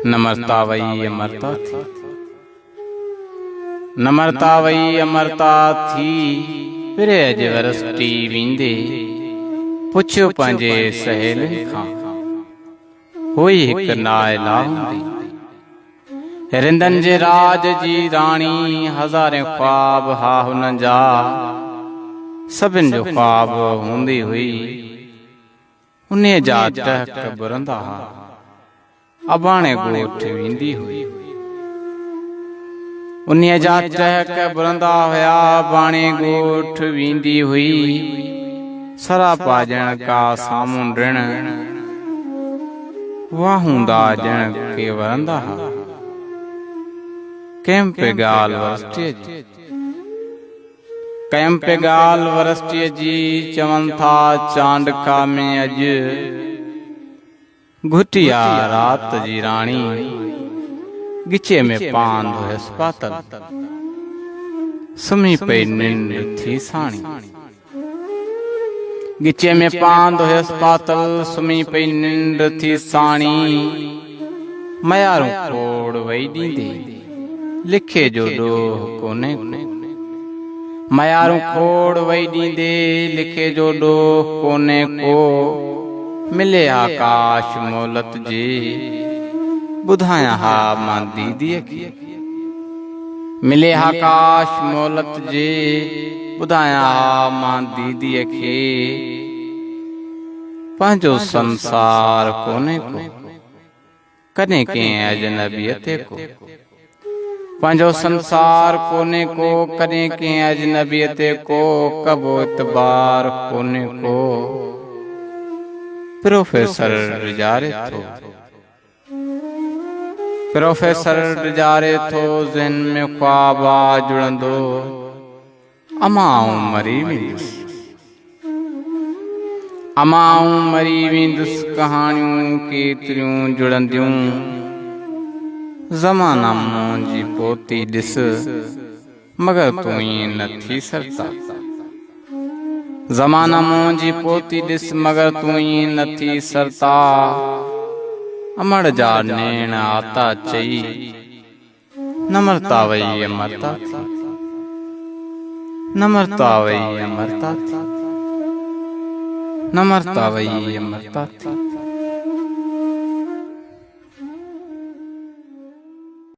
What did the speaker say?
नम्रता वही अमरता थी, नम्रता वही अमरता थी। फिरे अज वरसटी वींदे पुछो पंहिंजे सहेलियुनि खां, हुई हिकु नाइला हूंदी। रिंदनि जे राज जी राणी, हज़ारे ख्वाब हा हुन जा, सभिनि जो ख्वाब हूंदी हुई। उन जा टहक बुरंदा हा, अबाणे ॻोठ वेंदी हुई। उन्हीअ जा टहक बुरंदा हुया, अबाणे ॻोठ वेंदी हुई। सरापा ॼण का साम्हूं ॾिण, वाहूंदा ॼण के वरंदा हा। कंहिं पे ॻाल्हि वरसटीअ जी, कंहिं पे ॻाल्हि वरसटीअ जी, चवनि था चांडका में अॼु घुटिया रात जी राणी, गिचे में पांद हुयसि पातल, सुम्ही पई निंड थी साणी। गिचे में पांद हुयसि पातल, सुम्ही पई निंड थी साणी। मयारूं खोड़ वई ॾींदे, लिखे जो ॾोह कोन्हे को। मयारूं खोड़ वई ॾींदे, लिखे जो ॾोह कोन्हे को। मिले आकाश मोहलत जे, ॿुधायां हा मां दीदीअ खे। मिले आकाश मोहलत जे, ॿुधायां हा मां दीदीअ खे। पंहिंजो संसार कोन्हे को, कॾहिं कंहिं अजनबीअ ते को। पंहिंजो संसार कोन्हे को, कॾहिं कंहिं अजनबीअ ते को। कबो इतबार कोन्हे को, प्रोफेसर रिजारे थो। प्रोफेसर रिजारे थो, ज़हन में ख्वाब जुड़ंदो, अमाऊं मरी वेंदुसि। अमाऊं मरी वेंदुसि, कहाणियूं केतिरियूं जुड़ंदियूं। ज़माना मुंहिंजी पोती ॾिस, मगर तूं ईअं न थी सरता। ज़माना मुंहिंजी पोती ॾिस, मगर तूं ईअं न थी सरता। अमड़ जा नेण आता चई, नम्रता वई अमरता थी। नम्रता वई अमरता थी, नम्रता वई अमरता थी।